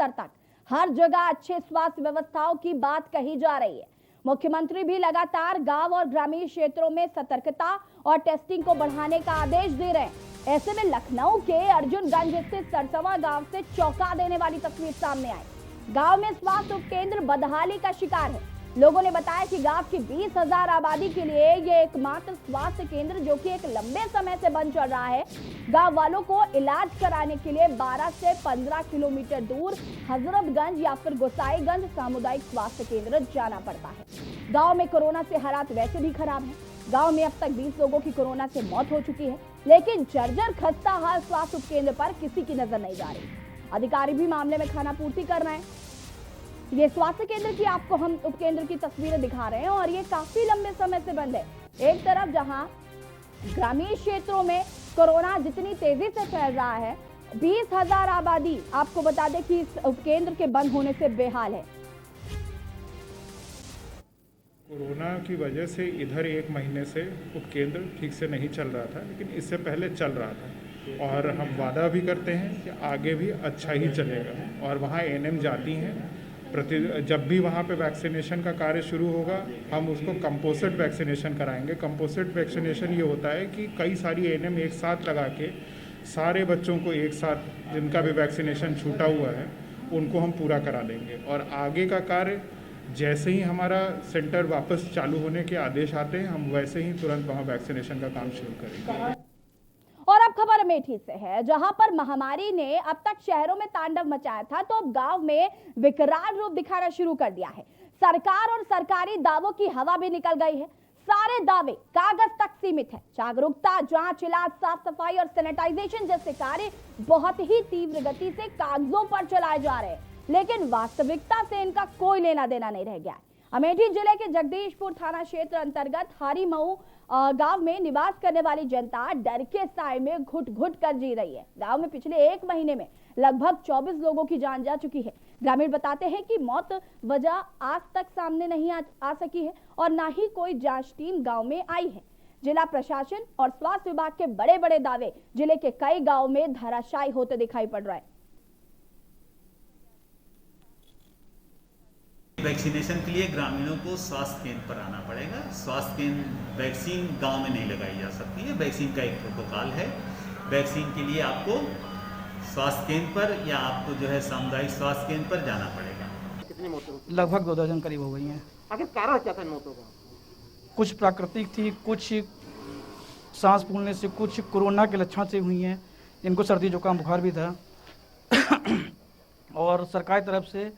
स्तर तक हर जगह अच्छे स्वास्थ्य व्यवस्थाओं की बात कही जा रही है। मुख्यमंत्री भी लगातार गांव और ग्रामीण क्षेत्रों में सतर्कता और टेस्टिंग को बढ़ाने का आदेश दे रहे हैं। ऐसे में लखनऊ के अर्जुनगंज स्थित सरसवा गांव से चौंका देने वाली तस्वीर सामने आई। गांव में स्वास्थ्य उपकेंद्र बदहाली का शिकार है। लोगों ने बताया कि गांव की 20,000 आबादी के लिए ये एकमात्र स्वास्थ्य केंद्र, जो कि एक लंबे समय से बंद चल रहा है, गांव वालों को इलाज कराने के लिए 12 से 15 किलोमीटर दूर हजरतगंज या फिर गोसाईगंज सामुदायिक स्वास्थ्य केंद्र जाना पड़ता है। गांव में कोरोना से हालात वैसे भी खराब है। गांव में अब तक 20 लोगों की कोरोना से मौत हो चुकी है, लेकिन जर्जर खस्ता हाल स्वास्थ्य उपकेंद्र पर किसी की नजर नहीं जा रही। अधिकारी भी मामले में खानापूर्ति कर रहे हैं। ये स्वास्थ्य केंद्र की आपको हम उपकेंद्र की तस्वीरें दिखा रहे हैं और ये काफी लंबे समय से बंद है। एक तरफ जहां ग्रामीण क्षेत्रों में कोरोना जितनी तेजी से फैल रहा है, 20,000 आबादी आपको बता दें कि इस उपकेंद्र के बंद होने से बेहाल है। कोरोना की वजह से इधर 1 महीने से उपकेंद्र ठीक से नहीं चल रहा था, लेकिन इससे पहले चल रहा था और हम वादा भी करते हैं कि आगे भी अच्छा ही चलेगा। और वहाँ एएनएम जाती हैं जब भी वहाँ पे वैक्सीनेशन का कार्य शुरू होगा, हम उसको कंपोजिट वैक्सीनेशन कराएंगे। कंपोजिट वैक्सीनेशन ये होता है कि कई सारी एएनएम एक साथ लगा के सारे बच्चों को एक साथ, जिनका भी वैक्सीनेशन छूटा हुआ है, उनको हम पूरा करा लेंगे। और आगे का कार्य जैसे ही हमारा सेंटर वापस चालू होने के आदेश आते हैं, हम वैसे ही तुरंत वहाँ वैक्सीनेशन का काम शुरू करेंगे। और अब खबर अमेठी से है, जहां पर महामारी ने अब तक शहरों में तांडव मचाया था, तो अब गांव में विकराल रूप दिखाना शुरू कर दिया है। सरकार और सरकारी दावों की हवा भी निकल गई है। सारे दावे कागज तक सीमित है। जागरूकता, जांच, इलाज, साफ सफाई और सैनिटाइजेशन जैसे कार्य बहुत ही तीव्र गति से कागजों पर चलाए जा रहे हैं, लेकिन वास्तविकता से इनका कोई लेना देना नहीं रह गया है। अमेठी जिले के जगदीशपुर थाना क्षेत्र अंतर्गत हारीमऊ गांव में निवास करने वाली जनता डर के साए में घुट घुट कर जी रही है। गांव में पिछले 1 महीने में लगभग 24 लोगों की जान जा चुकी है। ग्रामीण बताते हैं कि मौत वजह आज तक सामने नहीं आ सकी है और ना ही कोई जांच टीम गांव में आई है। जिला प्रशासन और स्वास्थ्य विभाग के बड़े बड़े दावे जिले के कई गाँव में धराशायी होते दिखाई पड़ रहा है। वैक्सीनेशन के लिए ग्रामीणों को स्वास्थ्य केंद्र पर आना पड़ेगा। स्वास्थ्य केंद्र वैक्सीन गांव में नहीं लगाई जा सकती है। वैक्सीन का एक प्रोटोकॉल है। वैक्सीन के लिए आपको स्वास्थ्य केंद्र पर या आपको जो है सामुदायिक स्वास्थ्य केंद्र पर जाना पड़ेगा। कितनी मौतें? लगभग 2 दर्जन करीब हो गई हैं। आखिर कारण क्या था मौतों का? कुछ प्राकृतिक थी, कुछ सांस फूलने से, कुछ कोरोना के लक्षण से हुई हैं। इनको सर्दी जुकाम बुखार भी था और सरकार की तरफ से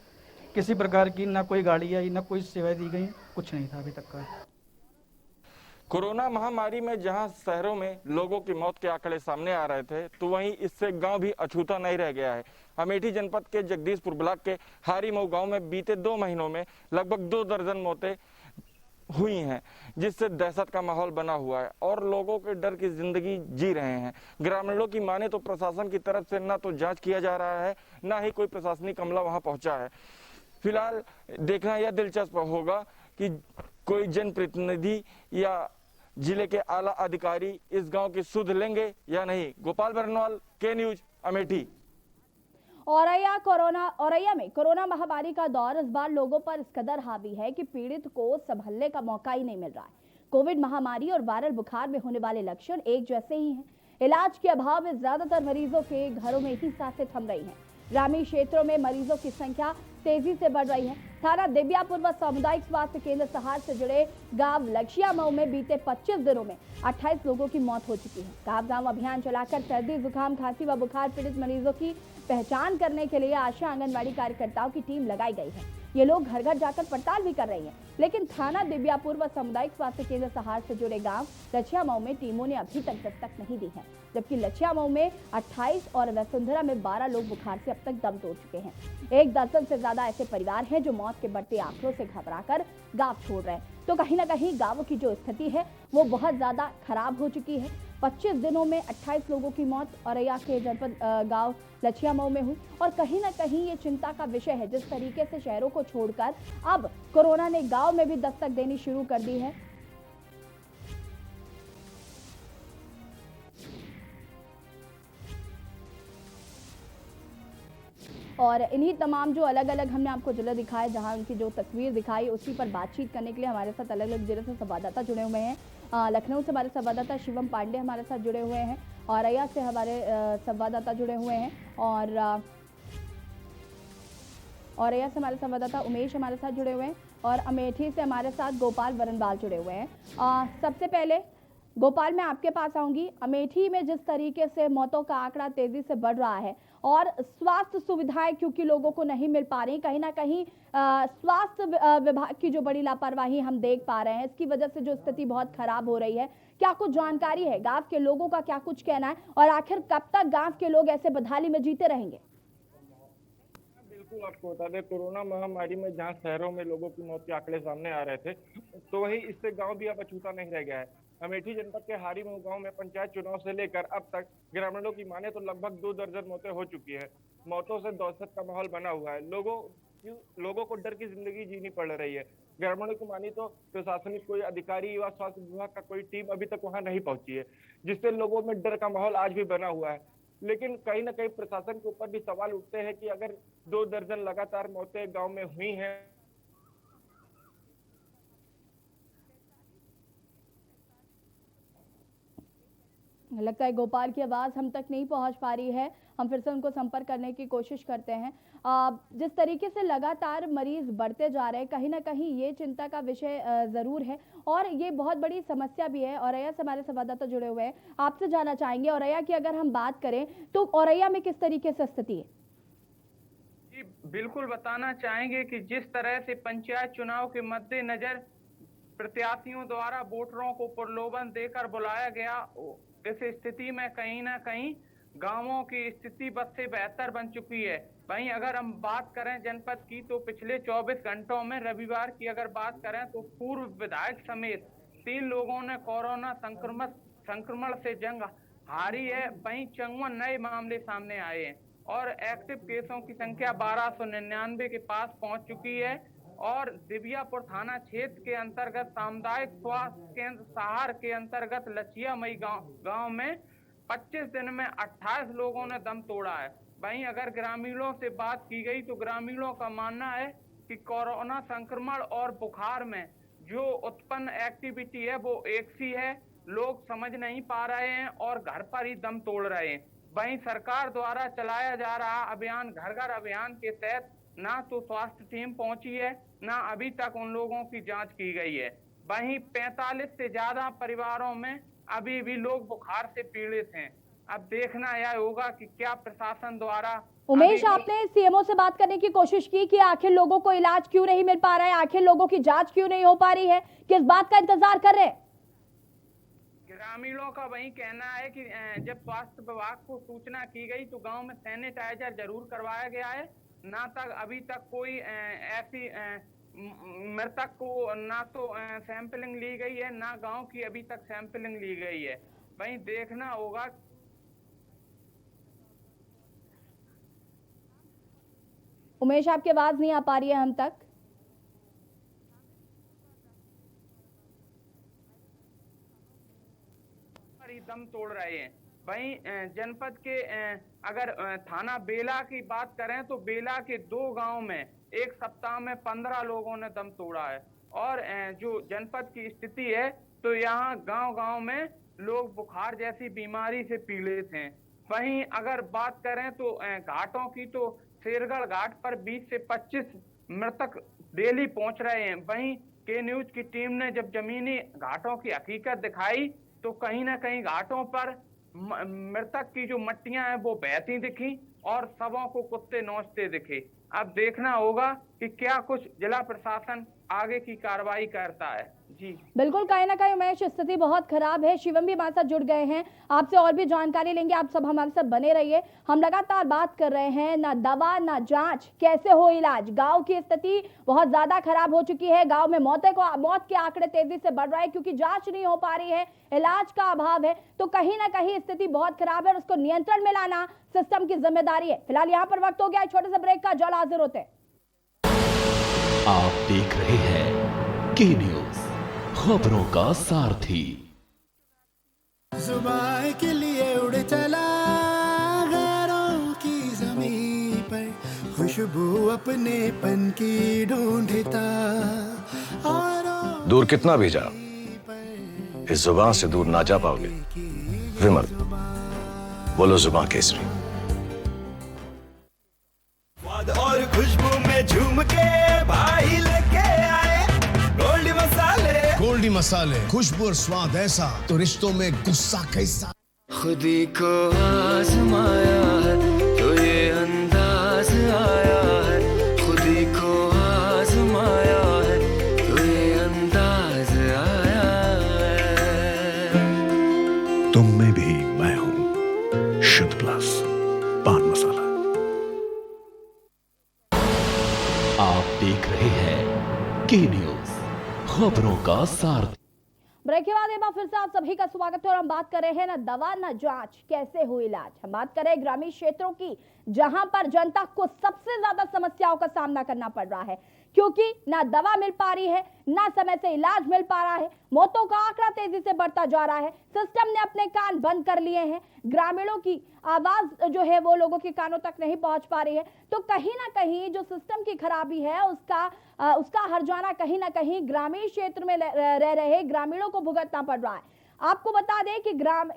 किसी प्रकार की ना कोई गाड़ी आई, ना कोई सेवाएं दी गई, कुछ नहीं था अभी तक का। कोरोना महामारी में जहां शहरों में लोगों की मौत के आंकड़े सामने आ रहे थे, तो वहीं इससे गांव भी अछूता नहीं रह गया है। अमेठी जनपद के जगदीशपुर ब्लॉक के हारीमऊ गांव में बीते 2 महीनों में लगभग 2 दर्जन मौतें हुई हैं, जिससे दहशत का माहौल बना हुआ है और लोगों के डर की जिंदगी जी रहे हैं। ग्रामीणों की माने तो प्रशासन की तरफ से ना तो जांच किया जा रहा है, ना ही कोई प्रशासनिक अमला वहां पहुंचा है। फिलहाल देखना यह दिलचस्प होगा कि कोई जनप्रतिनिधि या जिले के आला अधिकारी इस गांव की सुध लेंगे या नहीं। गोपाल बरनवाल, के न्यूज, अमेठी। औरैया में कोरोना महामारी का दौर इस बार लोगों पर इस कदर हावी है कि पीड़ित को संभलने का मौका ही नहीं मिल रहा है। कोविड महामारी और वायरल बुखार में होने वाले लक्षण एक जैसे ही हैं। इलाज के अभाव में ज्यादातर मरीजों के घरों में ही सांसें थम रही हैं। ग्रामीण क्षेत्रों में मरीजों की संख्या तेजी से बढ़ रही है। थाना देबियापुर व सामुदायिक स्वास्थ्य केंद्र सहार से जुड़े गांव लछियामऊ में बीते 25 दिनों में 28 लोगों की मौत हो चुकी है। गांव-गांव अभियान चलाकर सर्दी, जुकाम, खांसी व बुखार पीड़ित मरीजों की पहचान करने के लिए आशा आंगनबाड़ी कार्यकर्ताओं की टीम लगाई गई है। ये लोग घर घर जाकर पड़ताल भी कर रही हैं, लेकिन थाना देबियापुर व सामुदायिक स्वास्थ्य केंद्र सहार से जुड़े गांव लछियामऊ में टीमों ने अभी तक दस्तक नहीं दी है, जबकि लछियामऊ में 28 और वसुंधरा में 12 लोग बुखार से अब तक दम तोड़ चुके हैं। 1 दर्जन से ज्यादा ऐसे परिवार हैं जो मौत के बढ़ते आंकड़ों से घबराकर गांव छोड़ रहे हैं। तो कहीं ना कहीं गांव की जो स्थिति है वो बहुत ज्यादा खराब हो चुकी है। 25 दिनों में 28 लोगों की मौत औरैया के जनपद गांव लछियामऊ में हुई और कहीं ना कहीं ये चिंता का विषय है। जिस तरीके से शहरों को छोड़कर अब कोरोना ने गांव में भी दस्तक देनी शुरू कर दी है, और इन्हीं तमाम जो अलग अलग हमने आपको जिले दिखाए, जहां उनकी जो तस्वीर दिखाई, उसी पर बातचीत करने के लिए हमारे साथ अलग अलग जिले से संवाददाता जुड़े हुए हैं। लखनऊ से हमारे संवाददाता शिवम पांडे हमारे साथ जुड़े हुए हैं, औरैया से हमारे संवाददाता जुड़े हुए हैं, और औरैया से हमारे संवाददाता उमेश हमारे साथ जुड़े हुए हैं, और अमेठी से हमारे साथ गोपाल वरनवाल जुड़े हुए हैं। सबसे पहले गोपाल, मैं आपके पास आऊंगी। अमेठी में जिस तरीके से मौतों का आंकड़ा तेजी से बढ़ रहा है और स्वास्थ्य सुविधाएं क्योंकि लोगों को नहीं मिल पा रही, कहीं ना कहीं स्वास्थ्य विभाग की जो बड़ी लापरवाही हम देख पा रहे हैं, इसकी वजह से जो स्थिति बहुत खराब हो रही है, क्या कुछ जानकारी है? गांव के लोगों का क्या कुछ कहना है, और आखिर कब तक गांव के लोग ऐसे बदहाली में जीते रहेंगे? बिल्कुल, आपको बता दें, कोरोना महामारी में जहां शहरों में लोगों की मौत के आंकड़े सामने आ रहे थे, तो वही इससे गांव भी अब अछूता नहीं रह गया है। अमेठी जनपद के हारीमऊ गांव में पंचायत चुनाव से लेकर अब तक ग्रामीणों की माने तो लगभग 2 दर्जन मौतें हो चुकी है। मौतों से दहशत का माहौल बना हुआ है। लोगों को डर की जिंदगी जीनी पड़ रही है। ग्रामीणों की मानी तो प्रशासनिक कोई अधिकारी व स्वास्थ्य विभाग का कोई टीम अभी तक वहां नहीं पहुंची है, जिससे लोगों में डर का माहौल आज भी बना हुआ है। लेकिन कहीं ना कहीं प्रशासन के ऊपर भी सवाल उठते हैं कि अगर 2 दर्जन लगातार मौतें गांव में हुई हैं, लगता है गोपाल की आवाज़ हम तक नहीं पहुंच पा रही है। हम फिर से उनको संपर्क करने की कोशिश करते हैं। जिस तरीके से लगातार मरीज बढ़ते जा रहे हैं, कहीं ना कहीं ये चिंता का विषय ज़रूर है, और ये बहुत बड़ी समस्या भी है। औरैया से हमारे संवाददाता जुड़े हुए हैं, आपसे जानना चाहेंगे औरैया की अगर हम बात करें तो औरैया में किस तरीके से स्थिति है? जी बिल्कुल, बताना चाहेंगे कि जिस तरह से पंचायत चुनाव के मद्देनजर प्रत्याशियों द्वारा वोटरों को प्रलोभन देकर बुलाया गया, इस स्थिति में कहीं ना कहीं गांवों की स्थिति बद से बेहतर बन चुकी है। वहीं अगर हम बात करें जनपद की, तो पिछले 24 घंटों में रविवार की अगर बात करें तो पूर्व विधायक समेत 3 लोगों ने कोरोना संक्रमण से जंग हारी है। वहीं 54 नए मामले सामने आए हैं और एक्टिव केसों की संख्या 1299 के पास पहुंच चुकी है। और दिव्यापुर थाना क्षेत्र के अंतर्गत सामुदायिक स्वास्थ्य केंद्र सहार के अंतर्गत लचियामई गांव में 25 दिन में 28 लोगों ने दम तोड़ा है। वहीं अगर ग्रामीणों से बात की गई तो ग्रामीणों का मानना है कि कोरोना संक्रमण और बुखार में जो उत्पन्न एक्टिविटी है वो एक सी है, लोग समझ नहीं पा रहे हैं और घर पर ही दम तोड़ रहे हैं। वहीं सरकार द्वारा चलाया जा रहा अभियान घर घर अभियान के तहत ना तो स्वास्थ्य टीम पहुंची है, ना अभी तक उन लोगों की जांच की गई है। वहीं 45 से ज्यादा परिवारों में अभी भी लोग बुखार से पीड़ित हैं। अब देखना यह होगा कि क्या प्रशासन द्वारा। उमेश, आपने सीएमओ से बात करने की कोशिश की कि आखिर लोगों को इलाज क्यों नहीं मिल पा रहा है, आखिर लोगों की जांच क्यों नहीं हो पा रही है, किस बात का इंतजार कर रहे हैं? ग्रामीणों का वही कहना है कि जब स्वास्थ्य विभाग को सूचना की गई तो गांव में सैनिटाइजर जरूर करवाया गया है, ना तक अभी तक कोई ऐसी मृतक को ना तो सैंपलिंग ली गई है, ना गांव की अभी तक सैंपलिंग ली गई है। वहीं देखना होगा। उमेश, आपकी आवाज नहीं आ पा रही है हम तक। दम तोड़ रहे हैं। वहीं जनपद के अगर थाना बेला की बात करें तो बेला के 2 गांव में एक सप्ताह में 15 लोगों ने दम तोड़ा है। और जो जनपद की स्थिति है तो यहाँ गांव-गांव में लोग बुखार जैसी बीमारी से पीड़ित हैं। वहीं अगर बात करें तो घाटों की, तो शेरगढ़ घाट पर 20 से 25 मृतक डेली पहुंच रहे हैं। वहीं के न्यूज की टीम ने जब जमीनी घाटों की हकीकत दिखाई तो कहीं ना कहीं घाटों पर मृतक की जो मट्टियां हैं वो बहती दिखी और शवों को कुत्ते नोचते दिखे। अब देखना होगा कि क्या कुछ जिला प्रशासन आगे की कार्रवाई करता है। जी बिल्कुल, कहीं ना कहीं उमेश स्थिति बहुत खराब है। शिवम भी हमारे साथ जुड़ गए हैं, आपसे और भी जानकारी लेंगे, आप सब हमारे साथ बने रहिए। हम लगातार बात कर रहे हैं, ना दवा ना जांच, कैसे हो इलाज। गांव की स्थिति बहुत ज्यादा खराब हो चुकी है। गांव में मौत के आंकड़े तेजी से बढ़ रहे हैं क्योंकि जांच नहीं हो पा रही है, इलाज का अभाव है। तो कहीं ना कहीं स्थिति बहुत खराब है और उसको नियंत्रण में लाना सिस्टम की जिम्मेदारी है। फिलहाल यहाँ पर वक्त हो गया छोटे से ब्रेक का, जल्द हाजिर होते हैं। आप देख रहे हैं के न्यूज, खबरों का सारथी। जुबान के लिए उड़ चला गैरों की ज़मीं पर, खुशबू अपनेपन की ढूंढता और दूर कितना भी जा, इस जुबान से दूर ना जा पाओगे। विमल, बोलो जुबान केसरी। और खुशबू में झूम के भाई लेके आए गोल्डी मसाले। गोल्डी मसाले, खुशबू और स्वाद ऐसा तो रिश्तों में गुस्सा कैसा। खुदी को आजमाया है तो ये अंदाज आया है, खुदी को आजमाया है तो ये अंदाज आया है। तुम में भी मैं हूं, शुद्ध प्लस पान मसाला। आप देख रहे हैं के न्यूज, खबरों का सारथी। ब्रेक के बाद एक बार फिर से आप सभी का स्वागत है और हम बात कर रहे हैं ना दवा ना जांच कैसे हो इलाज। हम बात कर रहे हैं ग्रामीण क्षेत्रों की, जहां पर जनता को सबसे ज्यादा समस्याओं का सामना करना पड़ रहा है, क्योंकि ना दवा मिल पा रही है, ना समय से इलाज मिल पा रहा है, मौतों का आंकड़ा तेजी से बढ़ता जा रहा है। सिस्टम ने अपने कान बंद कर लिए हैं, ग्रामीणों की आवाज जो है वो लोगों के कानों तक नहीं पहुंच पा रही है। तो कहीं ना कहीं जो सिस्टम की खराबी है उसका हर्जाना कहीं ना कहीं ग्रामीण क्षेत्र में रह रहे ग्रामीणों को भुगतना पड़ रहा है। आपको बता दें कि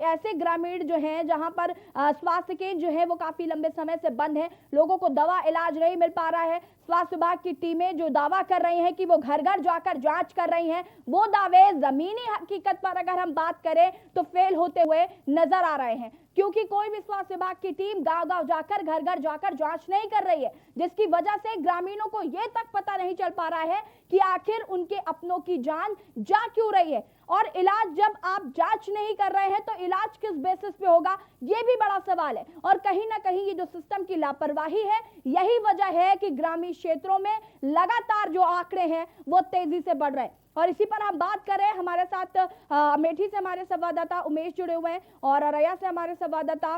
ऐसे ग्रामीण जो हैं जहां पर स्वास्थ्य केंद्र जो है वो काफी लंबे समय से बंद है, लोगों को दवा इलाज नहीं मिल पा रहा है। स्वास्थ्य विभाग की टीमें जो दावा कर रही हैं कि वो घर घर जाकर जांच कर रही हैं, वो दावे जमीनी हकीकत पर अगर हम बात करें तो फेल होते हुए नजर आ रहे हैं, क्योंकि कोई भी स्वास्थ्य विभाग की टीम गांव-गांव जाकर घर घर जाकर जांच नहीं कर रही है, जिसकी वजह से ग्रामीणों को यह तक पता नहीं चल पा रहा है कि आखिर उनके अपनों की जान जा क्यों रही है। और इलाज जब आप जांच नहीं कर रहे हैं तो इलाज किस बेसिस पे होगा, ये भी बड़ा सवाल है। और कहीं ना कहीं ये जो सिस्टम की लापरवाही है, यही वजह है कि ग्रामीण क्षेत्रों में लगातार जो आंकड़े हैं वो तेजी से बढ़ रहे हैं। और इसी पर हम बात कर रहे हैं, हमारे साथ अमेठी से हमारे संवाददाता उमेश जुड़े हुए हैं और अररिया से हमारे संवाददाता,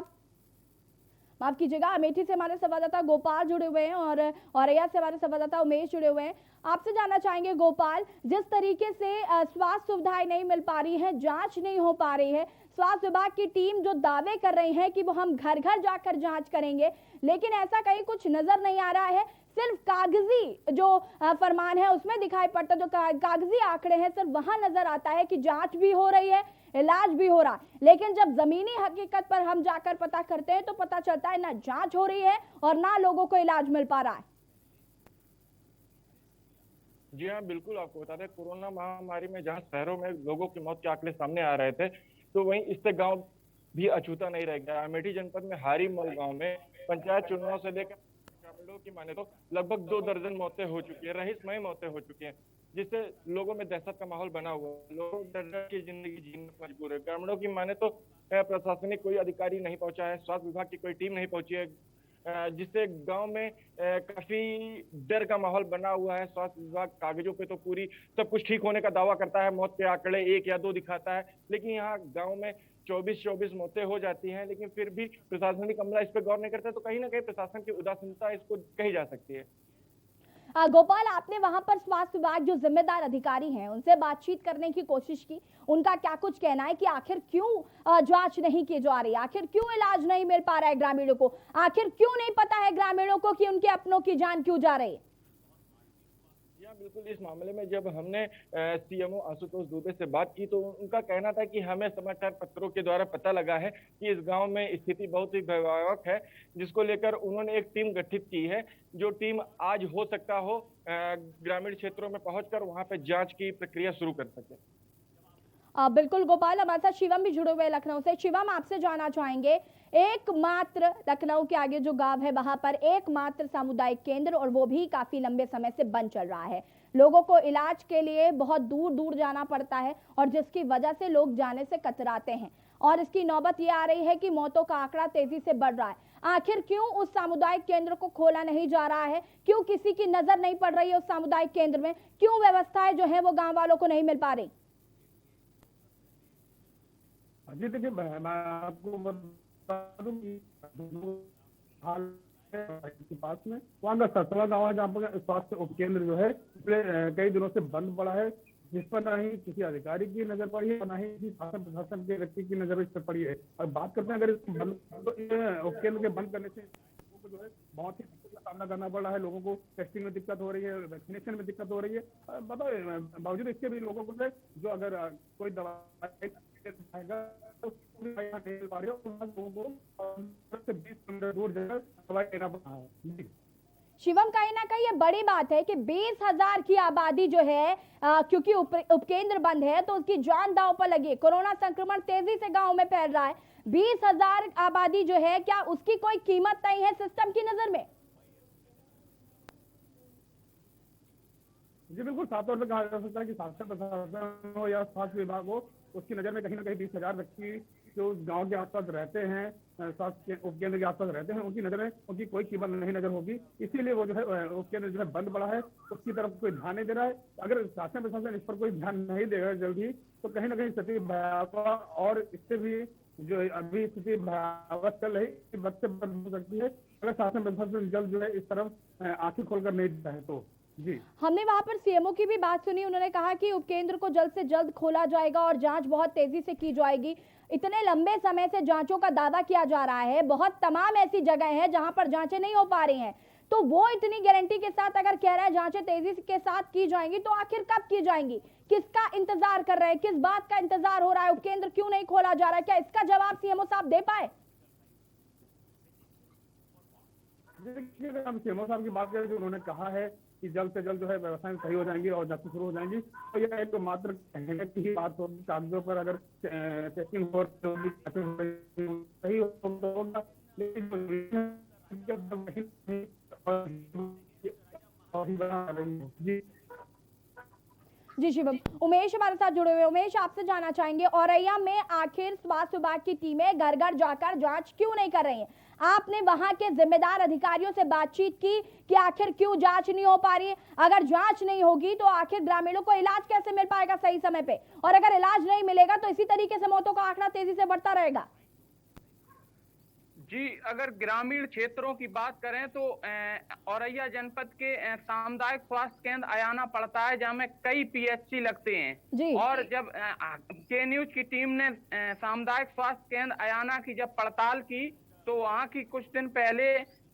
माफ कीजिएगा, अमेठी से हमारे संवाददाता गोपाल जुड़े हुए हैं और अररिया से हमारे संवाददाता उमेश जुड़े हुए हैं। आपसे जानना चाहेंगे गोपाल, जिस तरीके से स्वास्थ्य सुविधाएं नहीं मिल पा रही हैं, जांच नहीं हो पा रही है, स्वास्थ्य विभाग की टीम जो दावे कर रही है कि वो हम घर घर जाकर जांच करेंगे, लेकिन ऐसा कहीं कुछ नजर नहीं आ रहा है। सिर्फ कागजी जो फरमान है उसमें दिखाई पड़ता, जो कागजी आंकड़े हैं सिर्फ वहां नजर आता है कि जांच भी हो रही है, इलाज भी हो रहा है, लेकिन जब जमीनी हकीकत पर हम जाकर पता करते हैं तो पता चलता है ना जांच हो रही है और ना लोगों को इलाज मिल पा रहा है। जी हाँ, बिल्कुल आपको बता दें, कोरोना महामारी में जहां शहरों में लोगों की मौत के आंकड़े सामने आ रहे थे, तो वहीं इससे गांव भी अछूता नहीं रह गया। अमेठी जनपद में हारी मऊ गांव में पंचायत चुनाव से लेकर ग्रामीणों की माने तो लगभग 2 दर्जन मौतें हो चुकी है, रहीसमय मौतें हो चुकी हैं, जिससे लोगों में दहशत का माहौल बना हुआ है। लोग डर की जिंदगी जीने पर मजबूर है। ग्रामीणों की माने तो प्रशासनिक कोई अधिकारी नहीं पहुंचा है, स्वास्थ्य विभाग की कोई टीम नहीं पहुंची है, जिससे गांव में काफी डर का माहौल बना हुआ है। स्वास्थ्य विभाग कागजों पे तो पूरी सब कुछ ठीक होने का दावा करता है, मौत के आंकड़े 1 या 2 दिखाता है, लेकिन यहाँ गांव में 24 मौतें हो जाती हैं, लेकिन फिर भी प्रशासनिक अमला इस पर गौर नहीं करता। तो कहीं ना कहीं प्रशासन की उदासीनता इसको कही जा सकती है। गोपाल, आपने वहां पर स्वास्थ्य विभाग जो जिम्मेदार अधिकारी हैं उनसे बातचीत करने की कोशिश की, उनका क्या कुछ कहना है कि आखिर क्यों जांच नहीं की जा रही, आखिर क्यों इलाज नहीं मिल पा रहा है ग्रामीणों को, आखिर क्यों नहीं पता है ग्रामीणों को कि उनके अपनों की जान क्यों जा रही है? बिल्कुल, इस मामले में जब हमने सीएमओ आशुतोष दुबे से बात की तो उनका कहना था कि हमें समाचार पत्रों के द्वारा पता लगा है कि इस गांव में स्थिति बहुत ही भयावह है, जिसको लेकर उन्होंने एक टीम गठित की है। जो टीम आज हो सकता हो ग्रामीण क्षेत्रों में पहुंचकर वहां पे जांच की प्रक्रिया शुरू कर सके। बिल्कुल गोपाल, हमारे साथ शिवम भी जुड़े हुए लखनऊ से। शिवम, आपसे जानना चाहेंगे, एकमात्र लखनऊ के आगे जो गांव है वहां पर एकमात्र सामुदायिक केंद्र, और वो भी काफी लंबे समय से बंद चल रहा है, लोगों को इलाज के लिए बहुत दूर दूर जाना पड़ता है और जिसकी वजह से लोग जाने से कतराते हैं, और इसकी नौबत ये आ रही है कि मौतों का आंकड़ा तेजी से बढ़ रहा है। आखिर क्यों उस सामुदायिक केंद्र को खोला नहीं जा रहा है, क्यों किसी की नजर नहीं पड़ रही है उस सामुदायिक केंद्र में, क्यों व्यवस्थाएं जो है वो गाँव वालों को नहीं मिल पा रही? जी देखिए, मैं आपको बता दूं कि हाल के पास में वहाँ का सतवा गाँव है, जहाँ पर स्वास्थ्य उपकेंद्र जो है पिछले कई दिनों से बंद पड़ा है, जिस पर ना ही किसी अधिकारी की नजर पड़ी है, ना ही किसी शासन प्रशासन के व्यक्ति की नजर इस पर पड़ी है। और बात करते हैं अगर इसको बंद, तो उपकेंद्र के बंद करने से जो है बहुत ही सामना करना पड़ रहा है, लोगों को टेस्टिंग में दिक्कत हो रही है, वैक्सीनेशन में दिक्कत हो रही है। बताओ, बावजूद इसके भी लोगों को जो अगर कोई दवा लोगों को 20 किलोमीटर दूर जाकर दवाई लेना पड़ रहा है। शिवम, कहीं ना कहीं ये बड़ी बात है कि 20,000 की आबादी जो है क्योंकि उपकेंद्र बंद है तो उसकी जान दांव पर लगी है। कोरोना संक्रमण तेजी से गांव में फैल रहा है। 20,000 आबादी जो है, क्या उसकी कोई कीमत नहीं है सिस्टम की नजर में? जी बिल्कुल, साफ तौर पर कहा जा सकता है कि शासन प्रशासन हो या स्वास्थ्य विभाग हो, उसकी नजर में कहीं ना कहीं 20,000 व्यक्ति जो गांव के आसपास रहते हैं, स्वास्थ्य उपकेंद्र के आसपास रहते हैं, उनकी नजर में उनकी कोई कीमत नहीं नजर होगी। इसीलिए वो जो है उपकेंद्र जो है बंद पड़ा है, उसकी तरफ कोई ध्यान नहीं दे रहा है। अगर शासन प्रशासन इस पर कोई ध्यान नहीं देगा जल्दी, तो कहीं ना कहीं स्थिति भयावह और इससे भी जो अभी स्थिति भयावह चल रही बद से बद हो सकती है, अगर शासन प्रशासन जल्द जो है इस तरफ आंखें खोलकर नहीं जाए तो। जी, हमने वहां पर सीएमओ की भी बात सुनी। उन्होंने कहा कि उपकेंद्र को जल्द से जल्द खोला जाएगा और जांच बहुत तेजी से की जाएगी। इतने लंबे समय से जांचों का दावा किया जा रहा है, बहुत तमाम ऐसी जगह हैं जहां पर जांचें नहीं हो पा रही हैं, तो वो इतनी गारंटी के साथ अगर कह रहा है जांचें तेजी के साथ की जाएंगी, तो आखिर कब की जाएंगी? किसका इंतजार कर रहे हैं? किस बात का इंतजार हो रहा है? उपकेंद्र क्यों नहीं खोला जा रहा है? क्या इसका जवाब सीएमओ साहब दे पाए? देखिए, हम सीएमओ साहब की बात करें जो उन्होंने कहा है कि जल्द से जल्द जो है व्यवस्थाएं सही हो जाएंगी और जांचें शुरू हो जाएंगी, तो यह एक मात्र कहने की ही बात होगी। कागजों पर अगर टेस्टिंग हो सही होगा, लेकिन जी शिवम, उमेश हमारे साथ जुड़े हुए। उमेश, आपसे जानना चाहेंगे, औरैया में आखिर स्वास्थ्य विभाग की टीमें घर घर जाकर जांच क्यों नहीं कर रही हैं? आपने वहां के जिम्मेदार अधिकारियों से बातचीत की कि आखिर क्यों जांच नहीं हो पा रही है? अगर जांच नहीं होगी तो आखिर ग्रामीणों को इलाज कैसे मिल पाएगा सही समय पे? और अगर इलाज नहीं मिलेगा तो इसी तरीके से मौतों का आंकड़ा तेजी से बढ़ता रहेगा। जी, अगर ग्रामीण क्षेत्रों की बात करें तो औरैया जनपद के सामुदायिक स्वास्थ्य केंद्र अयाना पड़ता है, जहां में कई पीएचसी लगते हैं। और जब के न्यूज की टीम ने सामुदायिक स्वास्थ्य केंद्र अयाना की जब पड़ताल की, तो वहां की कुछ दिन पहले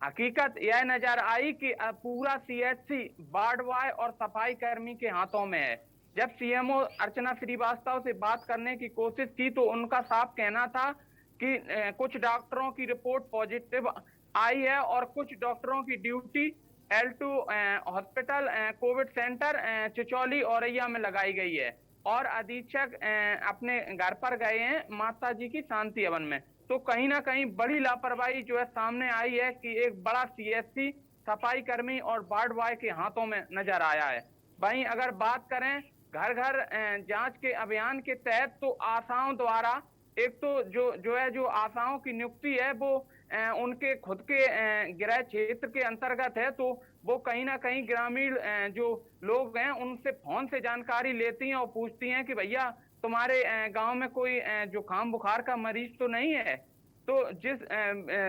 हकीकत यह नजर आई कि पूरा सीएचसी वार्ड बॉय और सफाई कर्मी के हाथों में है। जब सीएमओ अर्चना श्रीवास्तव से बात करने की कोशिश की तो उनका साफ कहना था कि कुछ डॉक्टरों की रिपोर्ट पॉजिटिव आई है और कुछ डॉक्टरों की duty L2 hospital covid centre Chichauli Auraiya में लगाई गई है और अधीक्षक अपने घर पर गए हैं माता जी की शांति हवन में। तो कहीं ना कहीं बड़ी लापरवाही जो है सामने आई है कि एक बड़ा सीएचसी सफाई कर्मी और वार्ड बॉय के हाथों में नजर आया है। वहीं अगर बात करें घर घर जांच के अभियान के तहत, तो आशाओं द्वारा एक तो जो आशाओं की नियुक्ति है वो उनके खुद के गृह क्षेत्र के अंतर्गत है, तो वो कहीं ना कहीं ग्रामीण जो लोग हैं उनसे फोन से जानकारी लेती हैं और पूछती हैं कि भैया तुम्हारे गांव में कोई जुकाम बुखार का मरीज तो नहीं है। तो जिस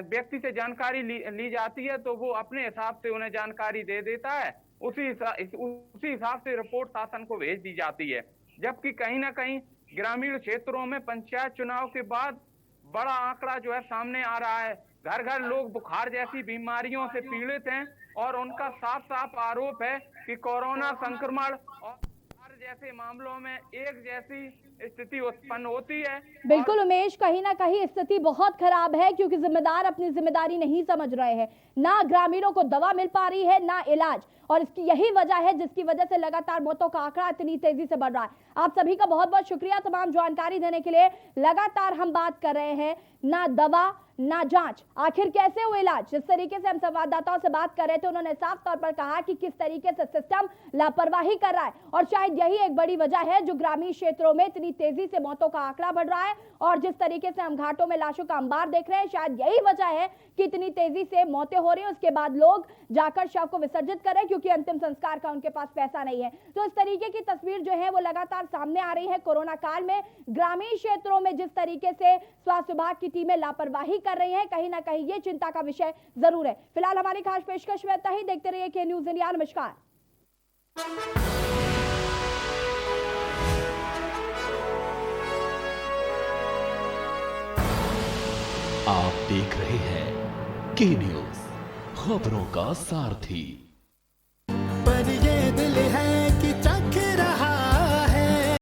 व्यक्ति से जानकारी ली जाती है तो वो अपने हिसाब से उन्हें जानकारी दे देता है, उसी हिसाब से रिपोर्ट शासन को भेज दी जाती है। जबकि कहीं ना कहीं ग्रामीण क्षेत्रों में पंचायत चुनाव के बाद बड़ा आंकड़ा जो है सामने आ रहा है। घर घर लोग बुखार जैसी बीमारियों से पीड़ित हैं और उनका साफ साफ आरोप है कि कोरोना संक्रमण और बुखार जैसे मामलों में एक जैसी स्थिति उत्पन्न होती है। बिल्कुल उमेश, कहीं ना कहीं स्थिति बहुत खराब है क्योंकि जिम्मेदार अपनी जिम्मेदारी नहीं समझ रहे हैं। ना ग्रामीणों को दवा मिल पा रही है, ना इलाज, और इसकी यही वजह है जिसकी वजह से लगातार मौतों का आंकड़ा इतनी तेजी से बढ़ रहा है। आप सभी का बहुत बहुत शुक्रिया तमाम जानकारी देने के लिए। लगातार हम बात कर रहे हैं, ना दवा ना जांच, आखिर कैसे हो इलाज? जिस तरीके से हम संवाददाताओं से बात कर रहे थे, उन्होंने साफ तौर पर कहा कि किस तरीके से सिस्टम लापरवाही कर रहा है और शायद यही एक बड़ी वजह है जो ग्रामीण क्षेत्रों में इतनी तेजी से मौतों का आंकड़ा बढ़ रहा है। और जिस तरीके से हम घाटों में लाशों का अंबार देख रहे हैं, शायद यही वजह है कि इतनी तेजी से मौतें हो रही हैं। उसके बाद लोग जाकर शव को विसर्जित करें क्योंकि अंतिम संस्कार का उनके पास पैसा नहीं है। तो इस तरीके की तस्वीर जो है वो लगातार सामने आ रही है। कोरोना काल में ग्रामीण क्षेत्रों में जिस तरीके से स्वास्थ्य विभाग की टीमें लापरवाही कर रही है, कहीं ना कहीं ये चिंता का विषय जरूर है। फिलहाल हमारी खास पेशकश में इतना ही। देखते रहिए के न्यूज इंडिया। नमस्कार। आप देख रहे हैं के न्यूज, खबरों का सारथी।